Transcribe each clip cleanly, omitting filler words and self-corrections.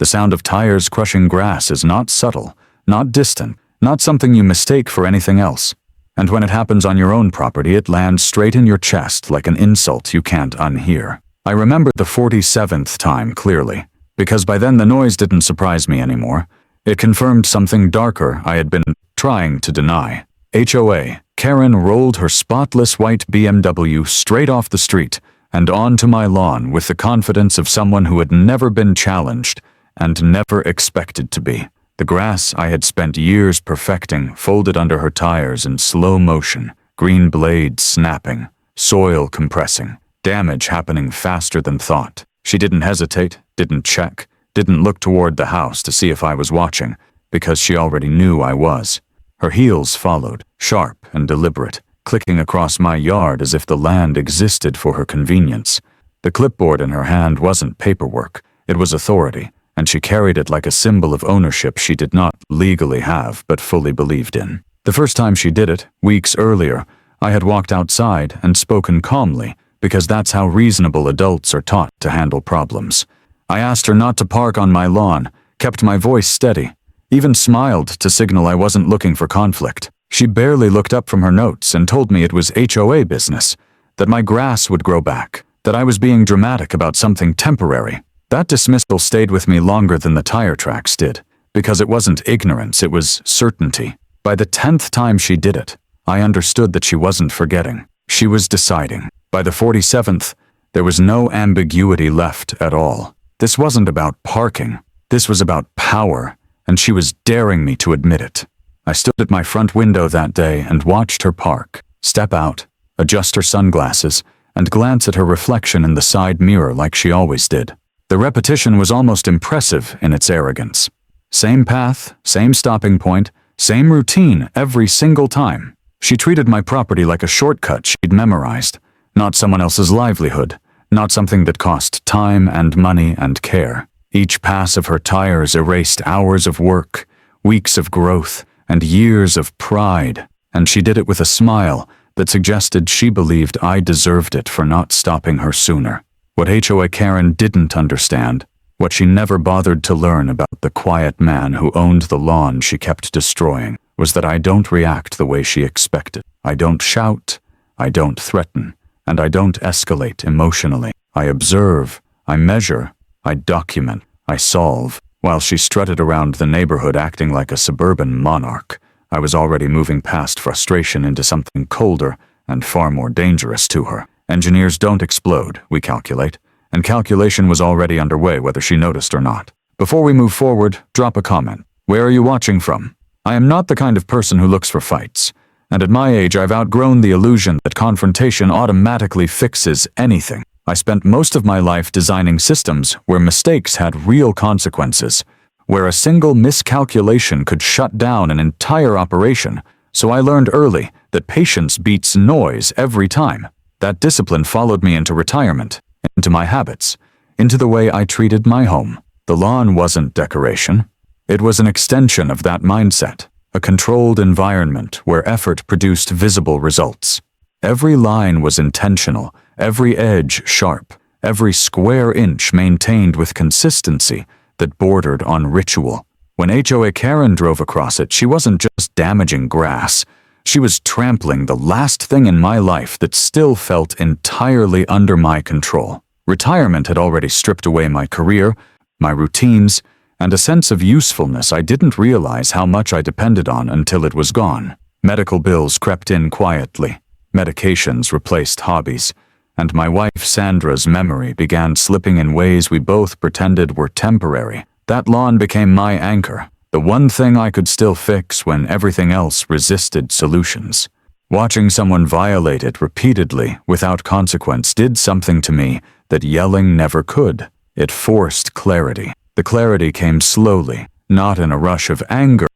The sound of tires crushing grass is not subtle, not distant, not something you mistake for anything else. And when it happens on your own property, it lands straight in your chest like an insult you can't unhear. I remember the 47th time clearly, because by then the noise didn't surprise me anymore. It confirmed something darker I had been trying to deny. HOA Karen rolled her spotless white BMW straight off the street and onto my lawn with the confidence of someone who had never been challenged and never expected to be. The grass I had spent years perfecting folded under her tires in slow motion, green blades snapping, soil compressing, damage happening faster than thought. She didn't hesitate, didn't check, didn't look toward the house to see if I was watching, because she already knew I was. Her heels followed, sharp and deliberate, clicking across my yard as if the land existed for her convenience. The clipboard in her hand wasn't paperwork, it was authority, and she carried it like a symbol of ownership she did not legally have but fully believed in. The first time she did it, weeks earlier, I had walked outside and spoken calmly, because that's how reasonable adults are taught to handle problems. I asked her not to park on my lawn, kept my voice steady, even smiled to signal I wasn't looking for conflict. She barely looked up from her notes and told me it was HOA business, that my grass would grow back, that I was being dramatic about something temporary. That dismissal stayed with me longer than the tire tracks did, because it wasn't ignorance, it was certainty. By the 10th time she did it, I understood that she wasn't forgetting. She was deciding. By the 47th, there was no ambiguity left at all. This wasn't about parking. This was about power, and she was daring me to admit it. I stood at my front window that day and watched her park, step out, adjust her sunglasses, and glance at her reflection in the side mirror like she always did. The repetition was almost impressive in its arrogance. Same path, same stopping point, same routine every single time. She treated my property like a shortcut she'd memorized, not someone else's livelihood, not something that cost time and money and care. Each pass of her tires erased hours of work, weeks of growth, and years of pride, and she did it with a smile that suggested she believed I deserved it for not stopping her sooner. What HOA Karen didn't understand, what she never bothered to learn about the quiet man who owned the lawn she kept destroying, was that I don't react the way she expected. I don't shout, I don't threaten, and I don't escalate emotionally. I observe, I measure, I document, I solve. While she strutted around the neighborhood acting like a suburban monarch, I was already moving past frustration into something colder and far more dangerous to her. Engineers don't explode, we calculate, and calculation was already underway whether she noticed or not. Before we move forward, drop a comment. Where are you watching from? I am not the kind of person who looks for fights, and at my age I've outgrown the illusion that confrontation automatically fixes anything. I spent most of my life designing systems where mistakes had real consequences, where a single miscalculation could shut down an entire operation, so I learned early that patience beats noise every time. That discipline followed me into retirement, into my habits, into the way I treated my home. The lawn wasn't decoration. It was an extension of that mindset, a controlled environment where effort produced visible results. Every line was intentional, every edge sharp, every square inch maintained with consistency that bordered on ritual. When HOA Karen drove across it, she wasn't just damaging grass. She was trampling the last thing in my life that still felt entirely under my control. Retirement had already stripped away my career, my routines, and a sense of usefulness I didn't realize how much I depended on until it was gone. Medical bills crept in quietly. Medications replaced hobbies, and my wife Sandra's memory began slipping in ways we both pretended were temporary. That lawn became my anchor, the one thing I could still fix when everything else resisted solutions. Watching someone violate it repeatedly without consequence did something to me that yelling never could. It forced clarity. The clarity came slowly, not in a rush of anger,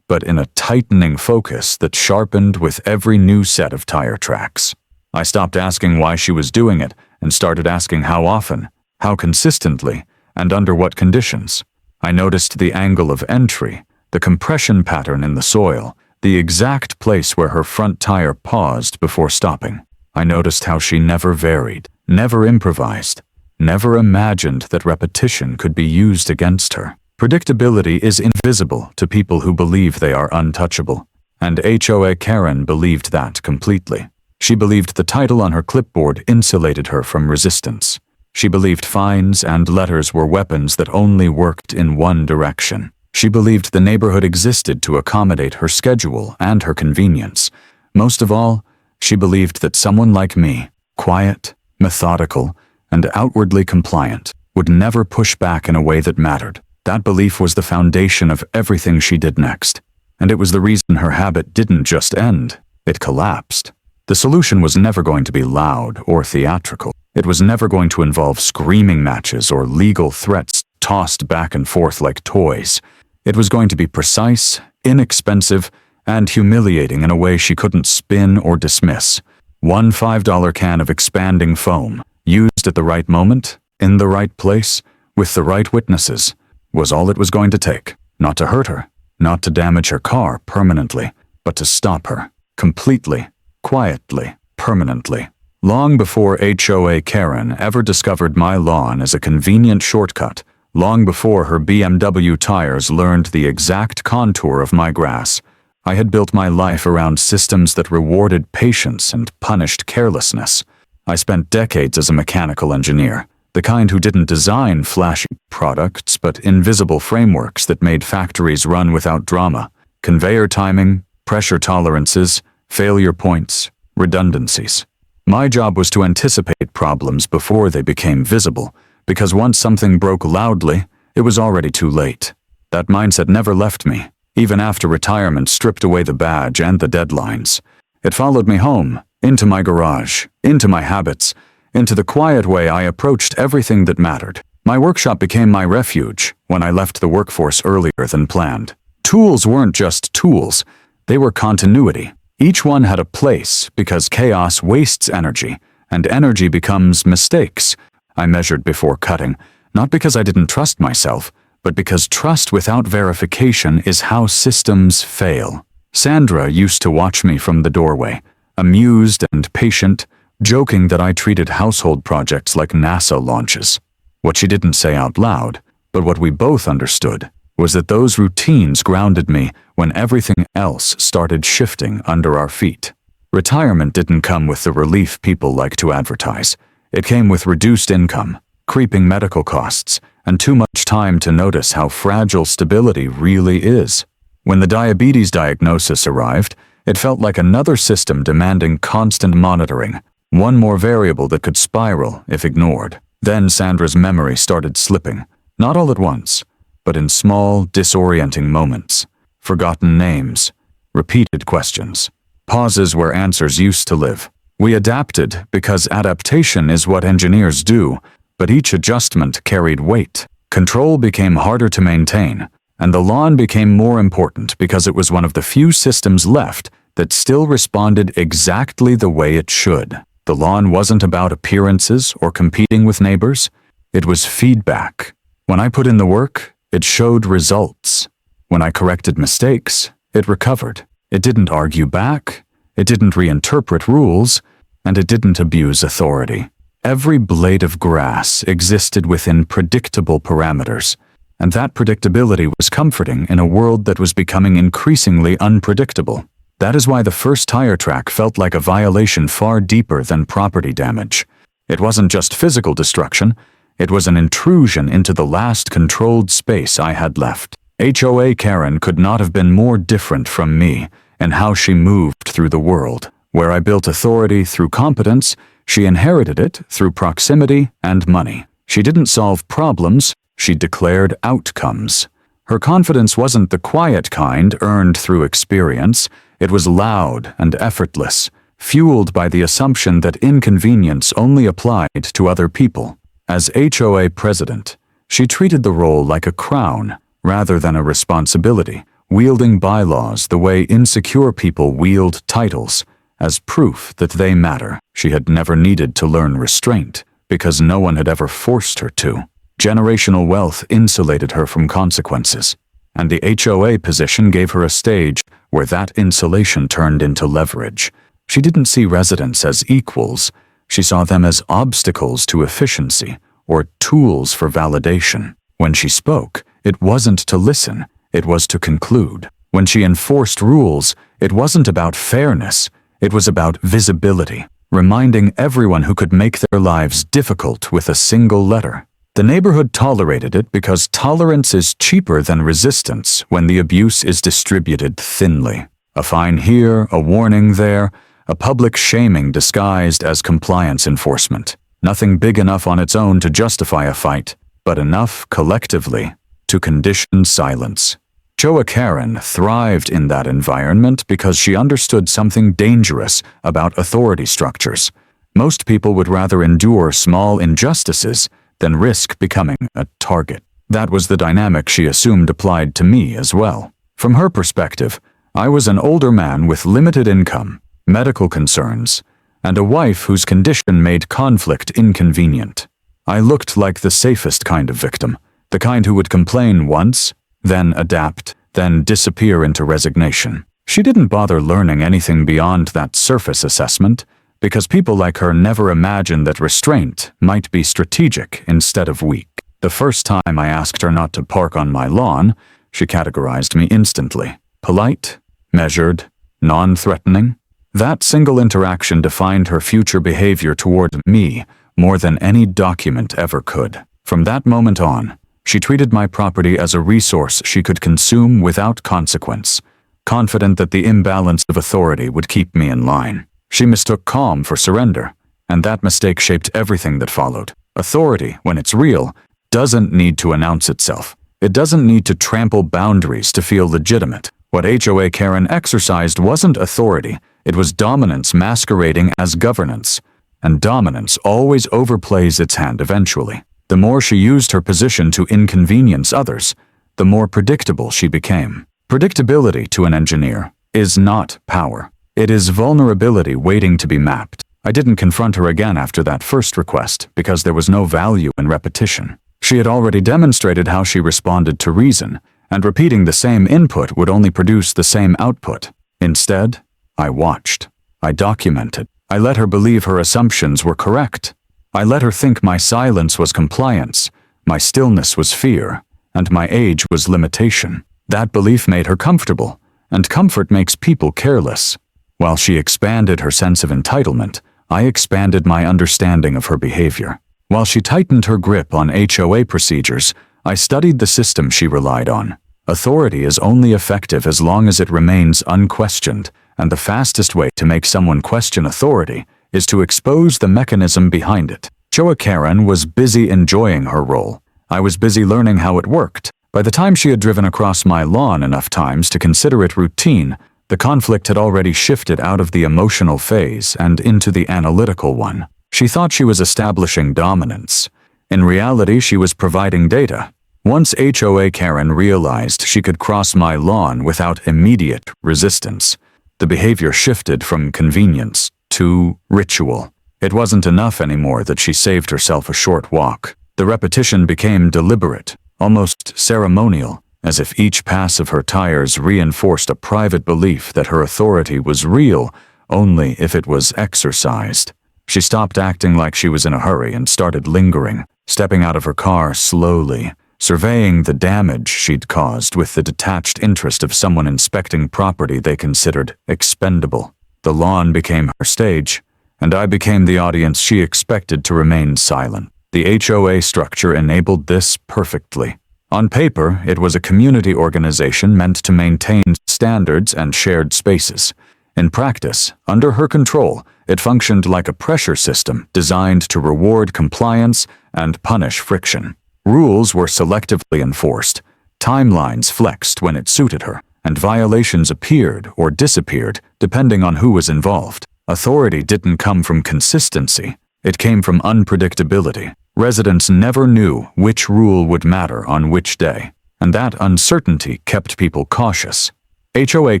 but in a tightening focus that sharpened with every new set of tire tracks. I stopped asking why she was doing it and started asking how often, how consistently, and under what conditions. I noticed the angle of entry, the compression pattern in the soil, the exact place where her front tire paused before stopping. I noticed how she never varied, never improvised, never imagined that repetition could be used against her. Predictability is invisible to people who believe they are untouchable, and HOA Karen believed that completely. She believed the title on her clipboard insulated her from resistance. She believed fines and letters were weapons that only worked in one direction. She believed the neighborhood existed to accommodate her schedule and her convenience. Most of all, she believed that someone like me, quiet, methodical, and outwardly compliant, would never push back in a way that mattered. That belief was the foundation of everything she did next, and it was the reason her habit didn't just end, it collapsed. The solution was never going to be loud or theatrical. It was never going to involve screaming matches or legal threats tossed back and forth like toys. It was going to be precise, inexpensive, and humiliating in a way she couldn't spin or dismiss. One $5 can of expanding foam, used at the right moment, in the right place, with the right witnesses, was all it was going to take. Not to hurt her, not to damage her car permanently, but to stop her, completely, quietly, permanently. Long before HOA Karen ever discovered my lawn as a convenient shortcut, long before her BMW tires learned the exact contour of my grass, I had built my life around systems that rewarded patience and punished carelessness. I spent decades as a mechanical engineer, the kind who didn't design flashy products but invisible frameworks that made factories run without drama. Conveyor timing, pressure tolerances, failure points, redundancies. My job was to anticipate problems before they became visible, because once something broke loudly, it was already too late. That mindset never left me, even after retirement stripped away the badge and the deadlines. It followed me home, into my garage, into my habits, into the quiet way I approached everything that mattered. My workshop became my refuge when I left the workforce earlier than planned. Tools weren't just tools, they were continuity. Each one had a place because chaos wastes energy, and energy becomes mistakes. I measured before cutting, not because I didn't trust myself, but because trust without verification is how systems fail. Sandra used to watch me from the doorway, amused and patient, joking that I treated household projects like NASA launches. What she didn't say out loud, but what we both understood, was that those routines grounded me when everything else started shifting under our feet. Retirement didn't come with the relief people like to advertise. It came with reduced income, creeping medical costs, and too much time to notice how fragile stability really is. When the diabetes diagnosis arrived, it felt like another system demanding constant monitoring, one more variable that could spiral if ignored. Then Sandra's memory started slipping, not all at once, but in small, disorienting moments. Forgotten names, repeated questions, pauses where answers used to live. We adapted because adaptation is what engineers do, but each adjustment carried weight. Control became harder to maintain, and the lawn became more important because it was one of the few systems left that still responded exactly the way it should. The lawn wasn't about appearances or competing with neighbors. It was feedback. When I put in the work, it showed results. When I corrected mistakes, it recovered. It didn't argue back, it didn't reinterpret rules, and it didn't abuse authority. Every blade of grass existed within predictable parameters, and that predictability was comforting in a world that was becoming increasingly unpredictable. That is why the first tire track felt like a violation far deeper than property damage. It wasn't just physical destruction, it was an intrusion into the last controlled space I had left. HOA Karen could not have been more different from me in how she moved through the world. Where I built authority through competence, she inherited it through proximity and money. She didn't solve problems, she declared outcomes. Her confidence wasn't the quiet kind earned through experience, it was loud and effortless, fueled by the assumption that inconvenience only applied to other people. As HOA president, she treated the role like a crown rather than a responsibility, wielding bylaws the way insecure people wield titles, as proof that they matter. She had never needed to learn restraint, because no one had ever forced her to. Generational wealth insulated her from consequences, and the HOA position gave her a stage where that insulation turned into leverage. She didn't see residents as equals, she saw them as obstacles to efficiency, or tools for validation. When she spoke, it wasn't to listen, it was to conclude. When she enforced rules, it wasn't about fairness, it was about visibility, reminding everyone who could make their lives difficult with a single letter. The neighborhood tolerated it because tolerance is cheaper than resistance when the abuse is distributed thinly. A fine here, a warning there, a public shaming disguised as compliance enforcement. Nothing big enough on its own to justify a fight, but enough collectively to condition silence. HOA Karen thrived in that environment because she understood something dangerous about authority structures. Most people would rather endure small injustices than risk becoming a target. That was the dynamic she assumed applied to me as well. From her perspective, I was an older man with limited income, medical concerns, and a wife whose condition made conflict inconvenient. I looked like the safest kind of victim, the kind who would complain once, then adapt, then disappear into resignation. She didn't bother learning anything beyond that surface assessment, because people like her never imagined that restraint might be strategic instead of weak. The first time I asked her not to park on my lawn, she categorized me instantly. Polite, measured, non-threatening. That single interaction defined her future behavior toward me more than any document ever could. From that moment on, she treated my property as a resource she could consume without consequence, confident that the imbalance of authority would keep me in line. She mistook calm for surrender, and that mistake shaped everything that followed. Authority, when it's real, doesn't need to announce itself. It doesn't need to trample boundaries to feel legitimate. What HOA Karen exercised wasn't authority, it was dominance masquerading as governance, and dominance always overplays its hand eventually. The more she used her position to inconvenience others, the more predictable she became. Predictability, to an engineer, is not power. It is vulnerability waiting to be mapped. I didn't confront her again after that first request because there was no value in repetition. She had already demonstrated how she responded to reason, and repeating the same input would only produce the same output. Instead, I watched. I documented. I let her believe her assumptions were correct. I let her think my silence was compliance, my stillness was fear, and my age was limitation. That belief made her comfortable, and comfort makes people careless. While she expanded her sense of entitlement, I expanded my understanding of her behavior. While she tightened her grip on HOA procedures, I studied the system she relied on. Authority is only effective as long as it remains unquestioned, and the fastest way to make someone question authority is to expose the mechanism behind it. HOA Karen was busy enjoying her role. I was busy learning how it worked. By the time she had driven across my lawn enough times to consider it routine, the conflict had already shifted out of the emotional phase and into the analytical one. She thought she was establishing dominance. In reality, she was providing data. Once HOA Karen realized she could cross my lawn without immediate resistance, the behavior shifted from convenience to ritual. It wasn't enough anymore that she saved herself a short walk. The repetition became deliberate, almost ceremonial, as if each pass of her tires reinforced a private belief that her authority was real only if it was exercised. She stopped acting like she was in a hurry and started lingering, stepping out of her car slowly, surveying the damage she'd caused with the detached interest of someone inspecting property they considered expendable. The lawn became her stage, and I became the audience she expected to remain silent. The HOA structure enabled this perfectly. On paper, it was a community organization meant to maintain standards and shared spaces. In practice, under her control, it functioned like a pressure system designed to reward compliance and punish friction. Rules were selectively enforced, timelines flexed when it suited her, and violations appeared or disappeared depending on who was involved. Authority didn't come from consistency, it came from unpredictability. Residents never knew which rule would matter on which day, and that uncertainty kept people cautious. HOA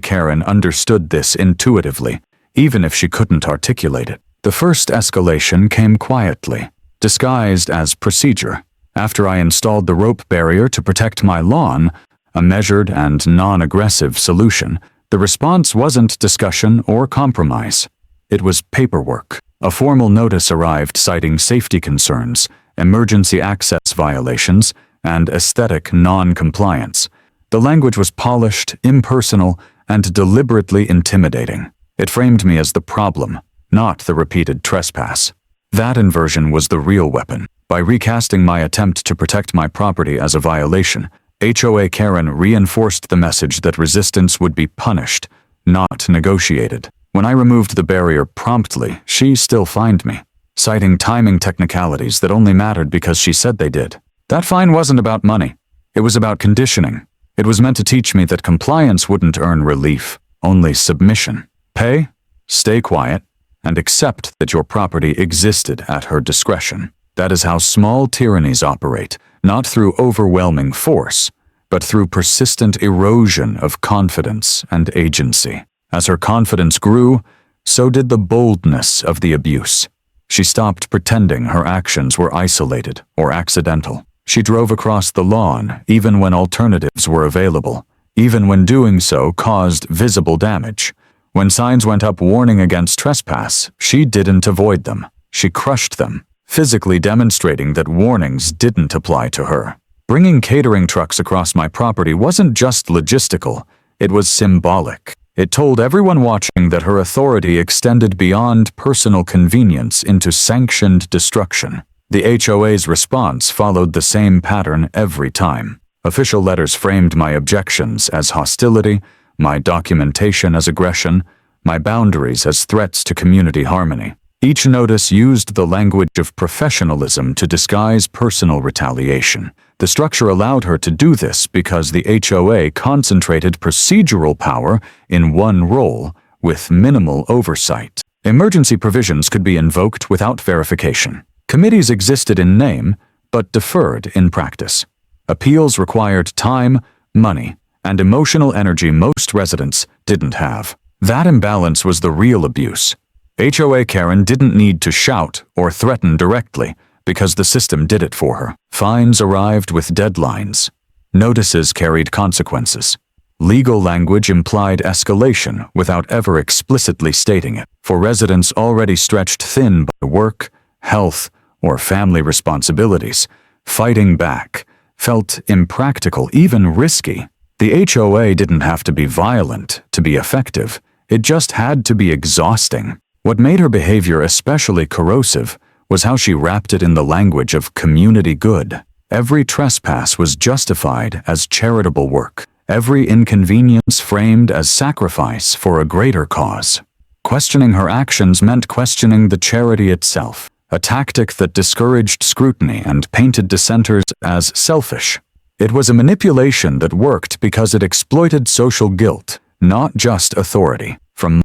Karen understood this intuitively, even if she couldn't articulate it. The first escalation came quietly, disguised as procedure. After I installed the rope barrier to protect my lawn, a measured and non-aggressive solution, the response wasn't discussion or compromise. It was paperwork. A formal notice arrived citing safety concerns, emergency access violations, and aesthetic non-compliance. The language was polished, impersonal, and deliberately intimidating. It framed me as the problem, not the repeated trespass. That inversion was the real weapon. By recasting my attempt to protect my property as a violation, HOA Karen reinforced the message that resistance would be punished, not negotiated. When I removed the barrier promptly, she still fined me, citing timing technicalities that only mattered because she said they did. That fine wasn't about money. It was about conditioning. It was meant to teach me that compliance wouldn't earn relief, only submission. Pay, stay quiet, and accept that your property existed at her discretion. That is how small tyrannies operate, not through overwhelming force, but through persistent erosion of confidence and agency. As her confidence grew, so did the boldness of the abuse. She stopped pretending her actions were isolated or accidental. She drove across the lawn even when alternatives were available, even when doing so caused visible damage. When signs went up warning against trespass, she didn't avoid them. She crushed them, physically demonstrating that warnings didn't apply to her. Bringing catering trucks across my property wasn't just logistical, it was symbolic. It told everyone watching that her authority extended beyond personal convenience into sanctioned destruction. The HOA's response followed the same pattern every time. Official letters framed my objections as hostility, my documentation as aggression, my boundaries as threats to community harmony. Each notice used the language of professionalism to disguise personal retaliation. The structure allowed her to do this because the HOA concentrated procedural power in one role with minimal oversight. Emergency provisions could be invoked without verification. Committees existed in name, but deferred in practice. Appeals required time, money, and emotional energy most residents didn't have. That imbalance was the real abuse. HOA Karen didn't need to shout or threaten directly because the system did it for her. Fines arrived with deadlines. Notices carried consequences. Legal language implied escalation without ever explicitly stating it. For residents already stretched thin by work, health, or family responsibilities, fighting back felt impractical, even risky. The HOA didn't have to be violent to be effective. It just had to be exhausting. What made her behavior especially corrosive was how she wrapped it in the language of community good. Every trespass was justified as charitable work. Every inconvenience framed as sacrifice for a greater cause. Questioning her actions meant questioning the charity itself, a tactic that discouraged scrutiny and painted dissenters as selfish. It was a manipulation that worked because it exploited social guilt, not just authority. From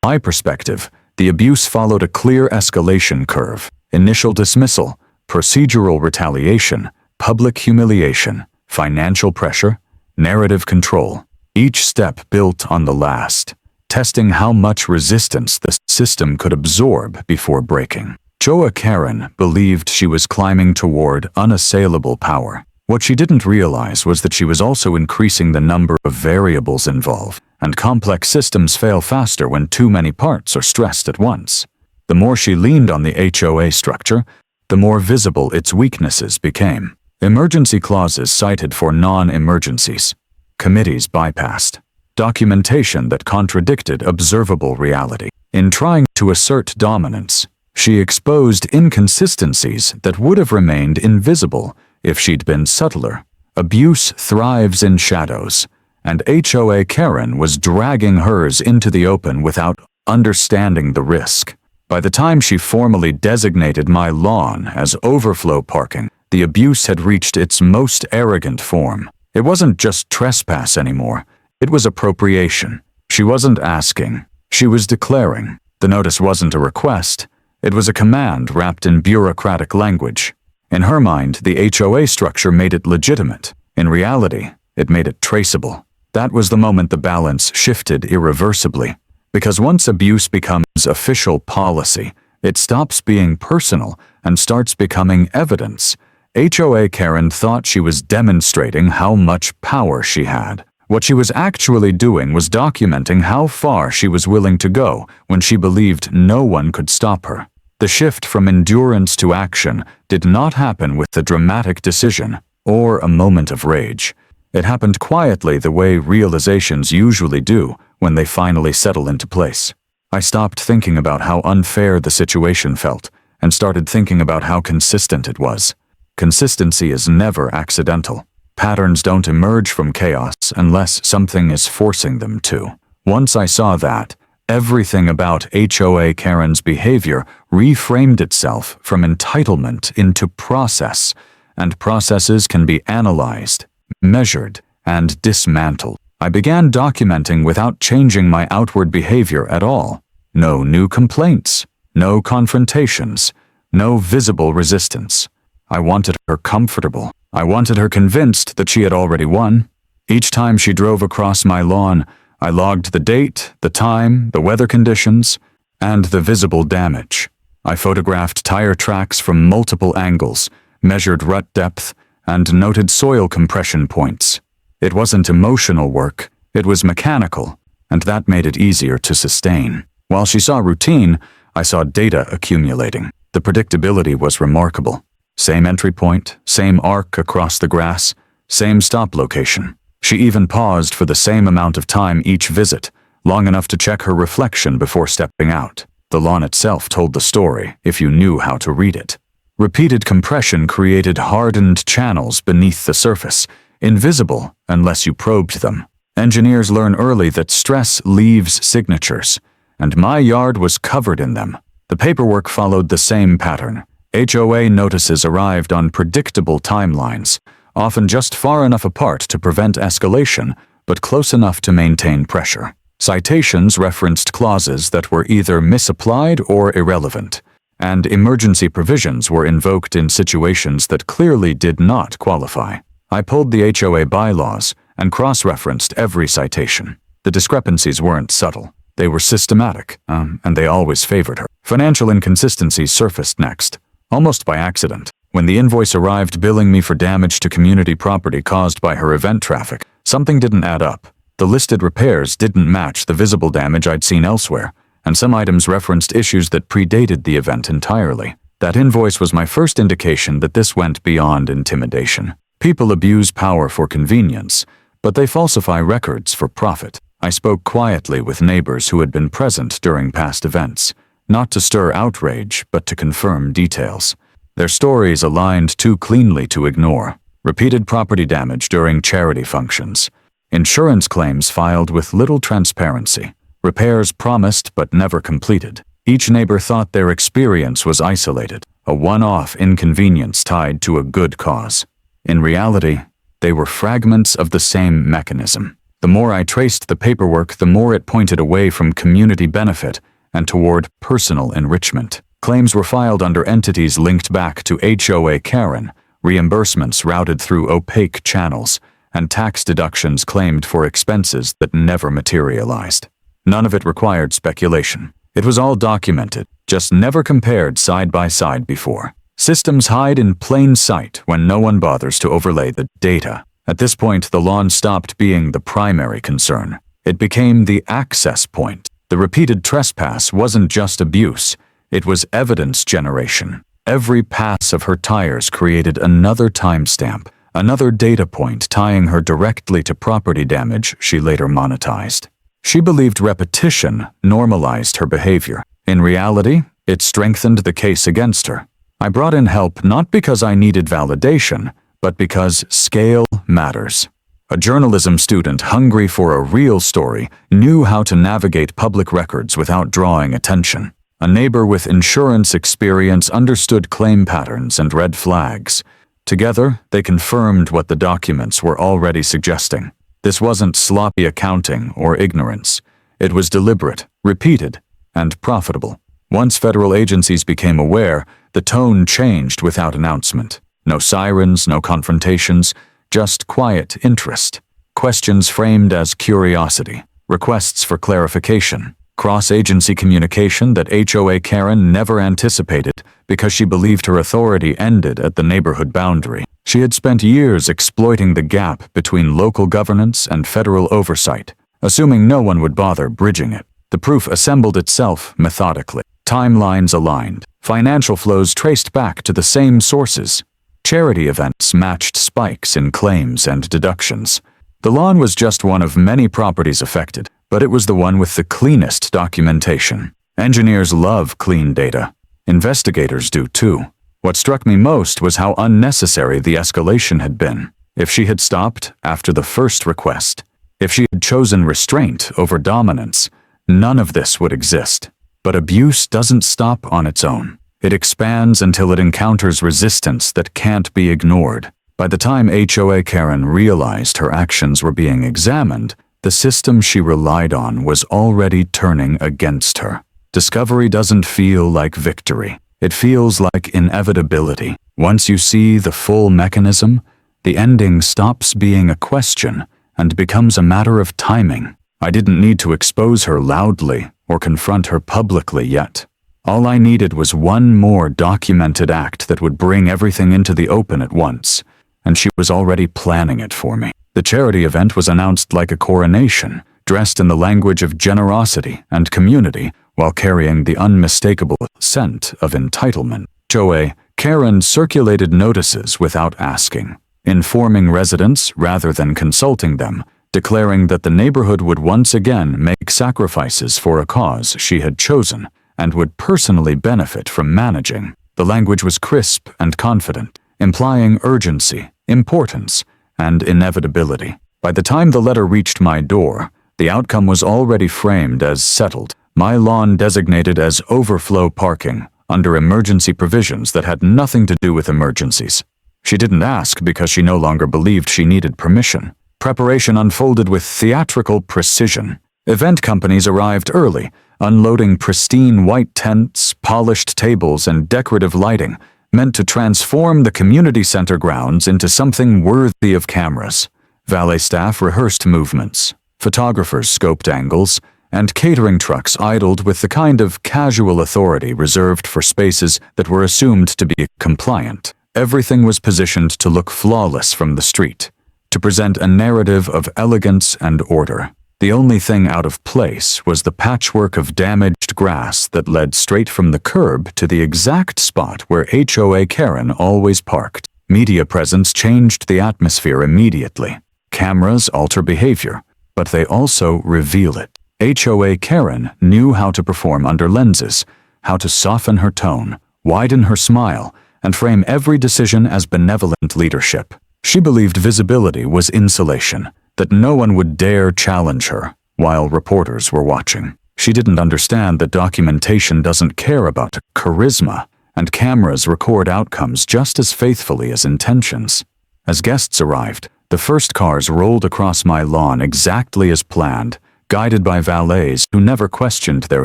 my perspective, the abuse followed a clear escalation curve: initial dismissal, procedural retaliation, public humiliation, financial pressure, narrative control. Each step built on the last, testing how much resistance the system could absorb before breaking. HOA Karen believed she was climbing toward unassailable power. What she didn't realize was that she was also increasing the number of variables involved, and complex systems fail faster when too many parts are stressed at once. The more she leaned on the HOA structure, the more visible its weaknesses became. Emergency clauses cited for non-emergencies. Committees bypassed. Documentation that contradicted observable reality. In trying to assert dominance, she exposed inconsistencies that would have remained invisible if she'd been subtler. Abuse thrives in shadows, and HOA Karen was dragging hers into the open without understanding the risk. By the time she formally designated my lawn as overflow parking, the abuse had reached its most arrogant form. It wasn't just trespass anymore. It was appropriation. She wasn't asking. She was declaring. The notice wasn't a request. It was a command wrapped in bureaucratic language. In her mind, the HOA structure made it legitimate. In reality, it made it traceable. That was the moment the balance shifted irreversibly. Because once abuse becomes official policy, it stops being personal and starts becoming evidence. HOA Karen thought she was demonstrating how much power she had. What she was actually doing was documenting how far she was willing to go when she believed no one could stop her. The shift from endurance to action did not happen with a dramatic decision or a moment of rage. It happened quietly, the way realizations usually do when they finally settle into place. I stopped thinking about how unfair the situation felt and started thinking about how consistent it was. Consistency is never accidental. Patterns don't emerge from chaos unless something is forcing them to. Once I saw that, everything about HOA Karen's behavior reframed itself from entitlement into process, and processes can be analyzed, measured, and dismantled. I began documenting without changing my outward behavior at all. No new complaints, no confrontations, no visible resistance. I wanted her comfortable. I wanted her convinced that she had already won. Each time she drove across my lawn, I logged the date, the time, the weather conditions, and the visible damage. I photographed tire tracks from multiple angles, measured rut depth, and noted soil compression points. It wasn't emotional work, it was mechanical, and that made it easier to sustain. While she saw routine, I saw data accumulating. The predictability was remarkable. Same entry point, same arc across the grass, same stop location. She even paused for the same amount of time each visit, long enough to check her reflection before stepping out. The lawn itself told the story, if you knew how to read it. Repeated compression created hardened channels beneath the surface, invisible unless you probed them. Engineers learn early that stress leaves signatures, and my yard was covered in them. The paperwork followed the same pattern. HOA notices arrived on predictable timelines, often just far enough apart to prevent escalation, but close enough to maintain pressure. Citations referenced clauses that were either misapplied or irrelevant, and emergency provisions were invoked in situations that clearly did not qualify. I pulled the HOA bylaws and cross-referenced every citation. The discrepancies weren't subtle. They were systematic, and they always favored her. Financial inconsistencies surfaced next, almost by accident. When the invoice arrived billing me for damage to community property caused by her event traffic, something didn't add up. The listed repairs didn't match the visible damage I'd seen elsewhere, and some items referenced issues that predated the event entirely. That invoice was my first indication that this went beyond intimidation. People abuse power for convenience, but they falsify records for profit. I spoke quietly with neighbors who had been present during past events, not to stir outrage, but to confirm details. Their stories aligned too cleanly to ignore. Repeated property damage during charity functions. Insurance claims filed with little transparency. Repairs promised but never completed. Each neighbor thought their experience was isolated, a one-off inconvenience tied to a good cause. In reality, they were fragments of the same mechanism. The more I traced the paperwork, the more it pointed away from community benefit and toward personal enrichment. Claims were filed under entities linked back to HOA Karen, reimbursements routed through opaque channels, and tax deductions claimed for expenses that never materialized. None of it required speculation. It was all documented, just never compared side by side before. Systems hide in plain sight when no one bothers to overlay the data. At this point, the lawn stopped being the primary concern. It became the access point. The repeated trespass wasn't just abuse, it was evidence generation. Every pass of her tires created another timestamp, another data point tying her directly to property damage she later monetized. She believed repetition normalized her behavior. In reality, it strengthened the case against her. I brought in help not because I needed validation, but because scale matters. A journalism student hungry for a real story knew how to navigate public records without drawing attention. A neighbor with insurance experience understood claim patterns and red flags. Together, they confirmed what the documents were already suggesting. This wasn't sloppy accounting or ignorance. It was deliberate, repeated, and profitable. Once federal agencies became aware, the tone changed without announcement. No sirens, no confrontations, just quiet interest. Questions framed as curiosity, requests for clarification, cross-agency communication that HOA Karen never anticipated because she believed her authority ended at the neighborhood boundary. She had spent years exploiting the gap between local governance and federal oversight, assuming no one would bother bridging it. The proof assembled itself methodically. Timelines aligned. Financial flows traced back to the same sources. Charity events matched spikes in claims and deductions. The lawn was just one of many properties affected, but it was the one with the cleanest documentation. Engineers love clean data. Investigators do too. What struck me most was how unnecessary the escalation had been. If she had stopped after the first request, if she had chosen restraint over dominance, none of this would exist. But abuse doesn't stop on its own. It expands until it encounters resistance that can't be ignored. By the time HOA Karen realized her actions were being examined, the system she relied on was already turning against her. Discovery doesn't feel like victory. It feels like inevitability. Once you see the full mechanism, the ending stops being a question and becomes a matter of timing. I didn't need to expose her loudly or confront her publicly yet. All I needed was one more documented act that would bring everything into the open at once, and she was already planning it for me. The charity event was announced like a coronation, dressed in the language of generosity and community, while carrying the unmistakable scent of entitlement. HOA Karen circulated notices without asking, informing residents rather than consulting them, declaring that the neighborhood would once again make sacrifices for a cause she had chosen and would personally benefit from managing. The language was crisp and confident, implying urgency, importance, and inevitability. By the time the letter reached my door, the outcome was already framed as settled. My lawn designated as overflow parking under emergency provisions that had nothing to do with emergencies. She didn't ask because she no longer believed she needed permission. Preparation unfolded with theatrical precision. Event companies arrived early, unloading pristine white tents, polished tables, and decorative lighting, meant to transform the community center grounds into something worthy of cameras. Valet staff rehearsed movements, photographers scoped angles, and catering trucks idled with the kind of casual authority reserved for spaces that were assumed to be compliant. Everything was positioned to look flawless from the street, to present a narrative of elegance and order. The only thing out of place was the patchwork of damaged grass that led straight from the curb to the exact spot where HOA Karen always parked. Media presence changed the atmosphere immediately. Cameras alter behavior, but they also reveal it. HOA Karen knew how to perform under lenses, how to soften her tone, widen her smile, and frame every decision as benevolent leadership. She believed visibility was insulation, that no one would dare challenge her while reporters were watching. She didn't understand that documentation doesn't care about charisma, and cameras record outcomes just as faithfully as intentions. As guests arrived, the first cars rolled across my lawn exactly as planned, guided by valets who never questioned their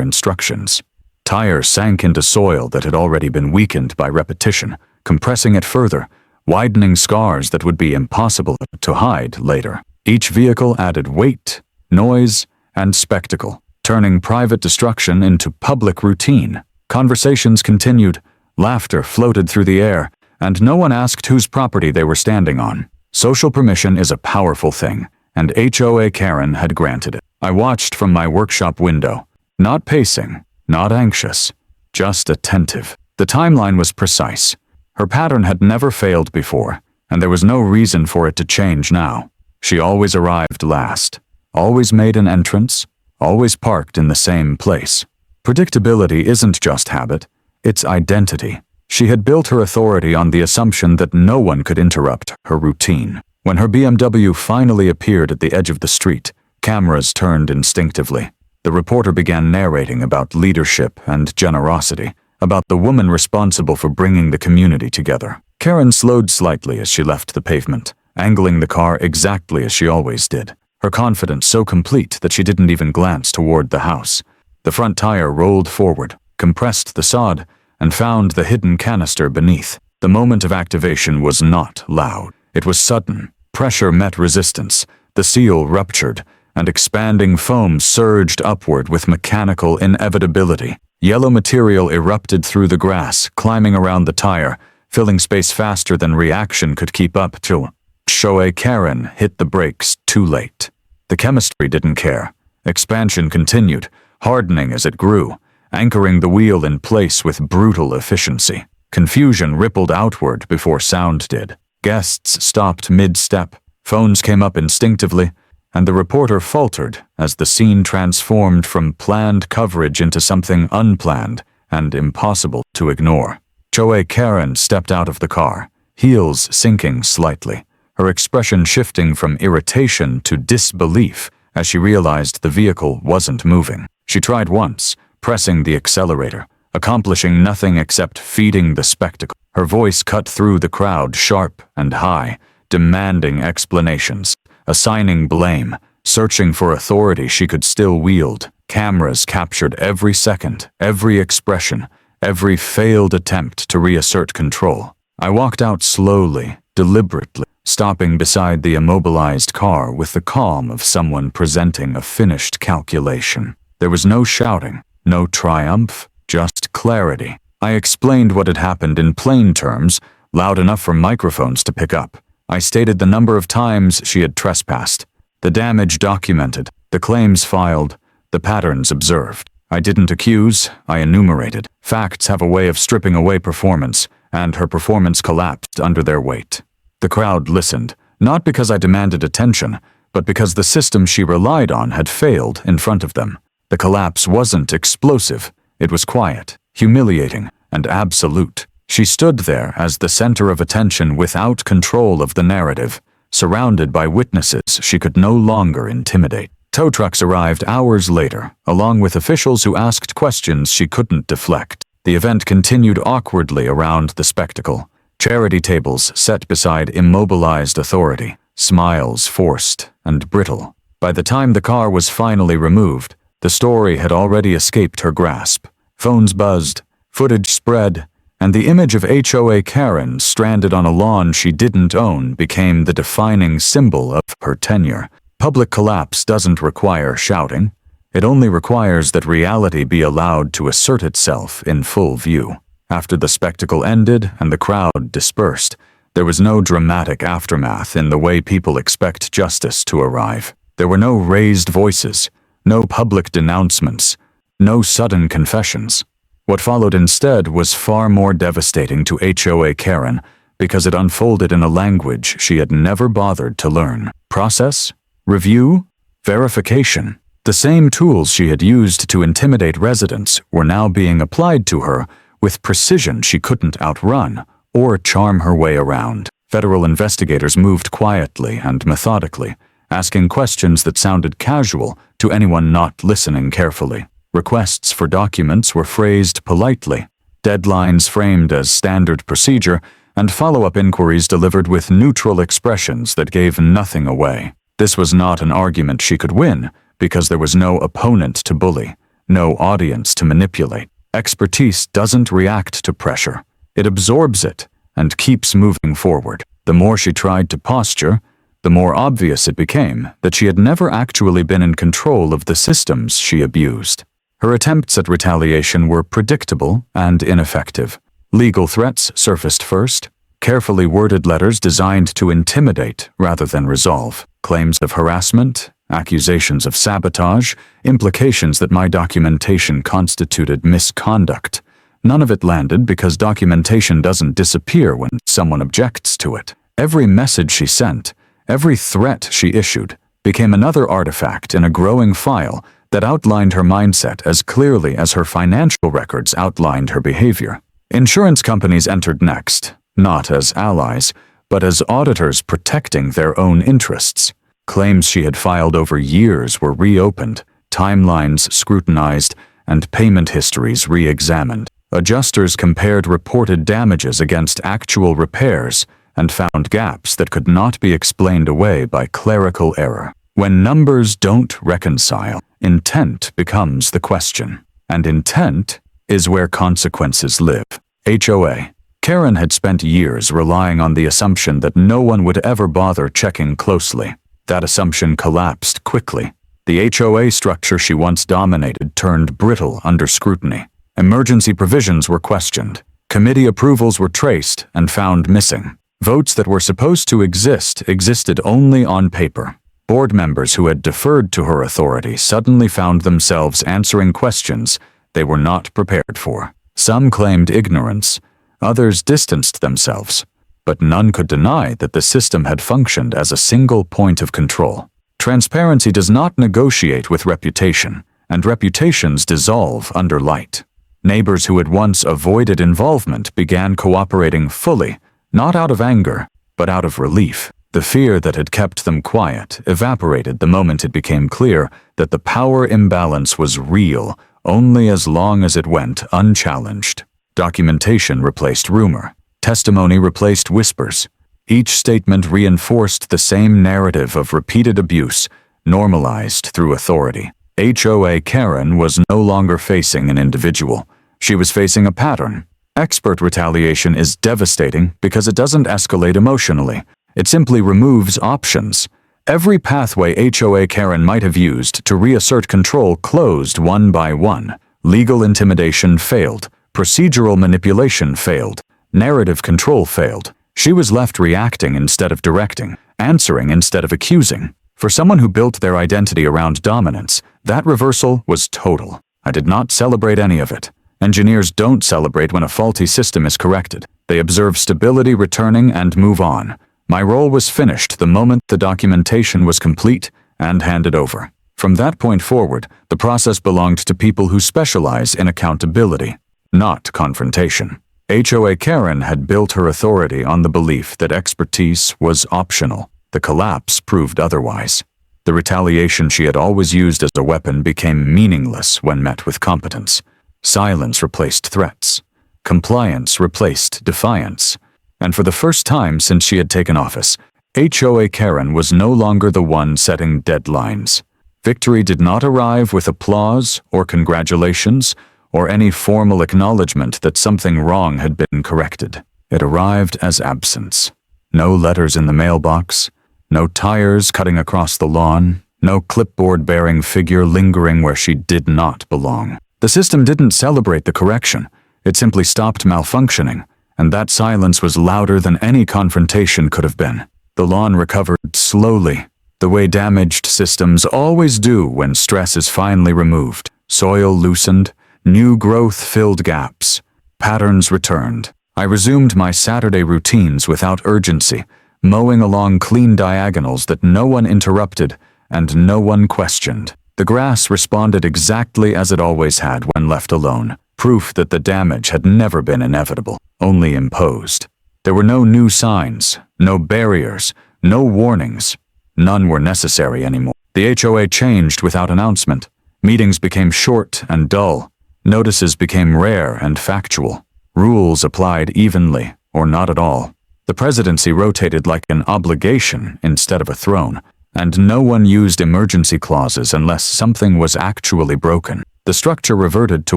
instructions. Tires sank into soil that had already been weakened by repetition, compressing it further, widening scars that would be impossible to hide later. Each vehicle added weight, noise, and spectacle, turning private destruction into public routine. Conversations continued, laughter floated through the air, and no one asked whose property they were standing on. Social permission is a powerful thing, and HOA Karen had granted it. I watched from my workshop window, not pacing, not anxious, just attentive. The timeline was precise. Her pattern had never failed before, and there was no reason for it to change now. She always arrived last, always made an entrance, always parked in the same place. Predictability isn't just habit, it's identity. She had built her authority on the assumption that no one could interrupt her routine. When her BMW finally appeared at the edge of the street, cameras turned instinctively. The reporter began narrating about leadership and generosity, about the woman responsible for bringing the community together. Karen slowed slightly as she left the pavement, angling the car exactly as she always did, her confidence so complete that she didn't even glance toward the house. The front tire rolled forward, compressed the sod, and found the hidden canister beneath. The moment of activation was not loud. It was sudden. Pressure met resistance. The seal ruptured, and expanding foam surged upward with mechanical inevitability. Yellow material erupted through the grass, climbing around the tire, filling space faster than reaction could keep up till HOA Karen hit the brakes too late. The chemistry didn't care. Expansion continued, hardening as it grew, anchoring the wheel in place with brutal efficiency. Confusion rippled outward before sound did. Guests stopped mid-step, phones came up instinctively, and the reporter faltered as the scene transformed from planned coverage into something unplanned and impossible to ignore. HOA Karen stepped out of the car, heels sinking slightly, her expression shifting from irritation to disbelief as she realized the vehicle wasn't moving. She tried once, pressing the accelerator, accomplishing nothing except feeding the spectacle. Her voice cut through the crowd sharp and high, demanding explanations, assigning blame, searching for authority she could still wield. Cameras captured every second, every expression, every failed attempt to reassert control. I walked out slowly, deliberately, stopping beside the immobilized car with the calm of someone presenting a finished calculation. There was no shouting, no triumph, just clarity. I explained what had happened in plain terms, loud enough for microphones to pick up. I stated the number of times she had trespassed, the damage documented, the claims filed, the patterns observed. I didn't accuse, I enumerated. Facts have a way of stripping away performance, and her performance collapsed under their weight. The crowd listened, not because I demanded attention, but because the system she relied on had failed in front of them. The collapse wasn't explosive, it was quiet, humiliating, and absolute. She stood there as the center of attention without control of the narrative, surrounded by witnesses she could no longer intimidate. Tow trucks arrived hours later, along with officials who asked questions she couldn't deflect. The event continued awkwardly around the spectacle. Charity tables set beside immobilized authority, smiles forced and brittle. By the time the car was finally removed, the story had already escaped her grasp. Phones buzzed, footage spread, and the image of HOA Karen stranded on a lawn she didn't own became the defining symbol of her tenure. Public collapse doesn't require shouting. It only requires that reality be allowed to assert itself in full view. After the spectacle ended and the crowd dispersed, there was no dramatic aftermath in the way people expect justice to arrive. There were no raised voices, no public denouncements, no sudden confessions. What followed instead was far more devastating to HOA Karen because it unfolded in a language she had never bothered to learn. Process? Review? Verification? The same tools she had used to intimidate residents were now being applied to her with precision she couldn't outrun or charm her way around. Federal investigators moved quietly and methodically, asking questions that sounded casual to anyone not listening carefully. Requests for documents were phrased politely, deadlines framed as standard procedure, and follow-up inquiries delivered with neutral expressions that gave nothing away. This was not an argument she could win, because there was no opponent to bully, no audience to manipulate. Expertise doesn't react to pressure. It absorbs it and keeps moving forward. The more she tried to posture, the more obvious it became that she had never actually been in control of the systems she abused. Her attempts at retaliation were predictable and ineffective. Legal threats surfaced first, carefully worded letters designed to intimidate rather than resolve. Claims of harassment, accusations of sabotage, implications that my documentation constituted misconduct. None of it landed because documentation doesn't disappear when someone objects to it. Every message she sent, every threat she issued, became another artifact in a growing file that outlined her mindset as clearly as her financial records outlined her behavior. Insurance companies entered next, not as allies, but as auditors protecting their own interests. Claims she had filed over years were reopened, timelines scrutinized, and payment histories re-examined. Adjusters compared reported damages against actual repairs and found gaps that could not be explained away by clerical error. When numbers don't reconcile, intent becomes the question. And intent is where consequences live. HOA Karen had spent years relying on the assumption that no one would ever bother checking closely. That assumption collapsed quickly. The HOA structure she once dominated turned brittle under scrutiny. Emergency provisions were questioned. Committee approvals were traced and found missing. Votes that were supposed to exist existed only on paper. Board members who had deferred to her authority suddenly found themselves answering questions they were not prepared for. Some claimed ignorance, others distanced themselves, but none could deny that the system had functioned as a single point of control. Transparency does not negotiate with reputation, and reputations dissolve under light. Neighbors who had once avoided involvement began cooperating fully, not out of anger, but out of relief. The fear that had kept them quiet evaporated the moment it became clear that the power imbalance was real only as long as it went unchallenged. Documentation replaced rumor. Testimony replaced whispers. Each statement reinforced the same narrative of repeated abuse, normalized through authority. HOA Karen was no longer facing an individual. She was facing a pattern. Expert retaliation is devastating because it doesn't escalate emotionally. It simply removes options. Every pathway HOA Karen might have used to reassert control closed one by one. Legal intimidation failed. Procedural manipulation failed. Narrative control failed. She was left reacting instead of directing, answering instead of accusing. For someone who built their identity around dominance, that reversal was total. I did not celebrate any of it. Engineers don't celebrate when a faulty system is corrected. They observe stability returning and move on. My role was finished the moment the documentation was complete and handed over. From that point forward, the process belonged to people who specialize in accountability, not confrontation. HOA Karen had built her authority on the belief that expertise was optional. The collapse proved otherwise. The retaliation she had always used as a weapon became meaningless when met with competence. Silence replaced threats. Compliance replaced defiance. And for the first time since she had taken office, HOA Karen was no longer the one setting deadlines. Victory did not arrive with applause or congratulations, or any formal acknowledgement that something wrong had been corrected. It arrived as absence. No letters in the mailbox, no tires cutting across the lawn, no clipboard-bearing figure lingering where she did not belong. The system didn't celebrate the correction. It simply stopped malfunctioning, and that silence was louder than any confrontation could have been. The lawn recovered slowly, the way damaged systems always do when stress is finally removed. Soil loosened, new growth filled gaps. Patterns returned. I resumed my Saturday routines without urgency, mowing along clean diagonals that no one interrupted and no one questioned. The grass responded exactly as it always had when left alone, proof that the damage had never been inevitable, only imposed. There were no new signs, no barriers, no warnings. None were necessary anymore. The HOA changed without announcement. Meetings became short and dull. Notices became rare and factual. Rules applied evenly, or not at all. The presidency rotated like an obligation instead of a throne, and no one used emergency clauses unless something was actually broken. The structure reverted to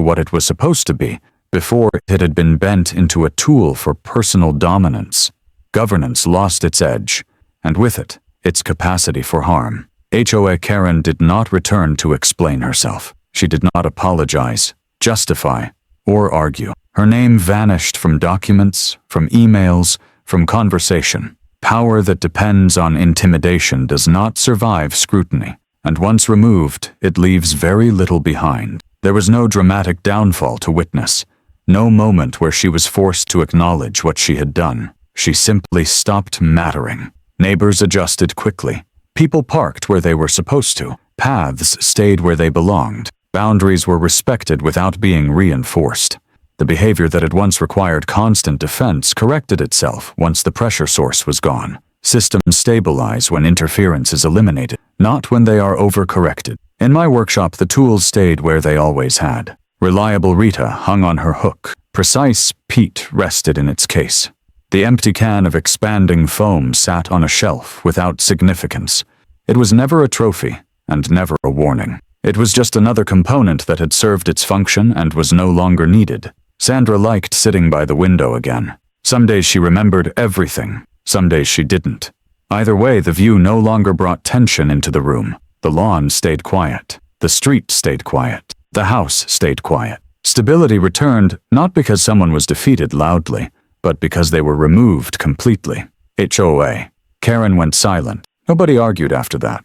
what it was supposed to be before it had been bent into a tool for personal dominance. Governance lost its edge, and with it, its capacity for harm. HOA Karen did not return to explain herself. She did not apologize, justify, or argue. Her name vanished from documents, from emails, from conversation. Power that depends on intimidation does not survive scrutiny, and once removed, it leaves very little behind. There was no dramatic downfall to witness, no moment where she was forced to acknowledge what she had done. She simply stopped mattering. Neighbors adjusted quickly. People parked where they were supposed to. Paths stayed where they belonged. Boundaries were respected without being reinforced. The behavior that had once required constant defense corrected itself once the pressure source was gone. Systems stabilize when interference is eliminated, not when they are overcorrected. In my workshop, the tools stayed where they always had. Reliable Rita hung on her hook. Precise Pete rested in its case. The empty can of expanding foam sat on a shelf without significance. It was never a trophy and never a warning. It was just another component that had served its function and was no longer needed. Sandra liked sitting by the window again. Some days she remembered everything. Some days she didn't. Either way, the view no longer brought tension into the room. The lawn stayed quiet. The street stayed quiet. The house stayed quiet. Stability returned not because someone was defeated loudly, but because they were removed completely. HOA Karen went silent. Nobody argued after that.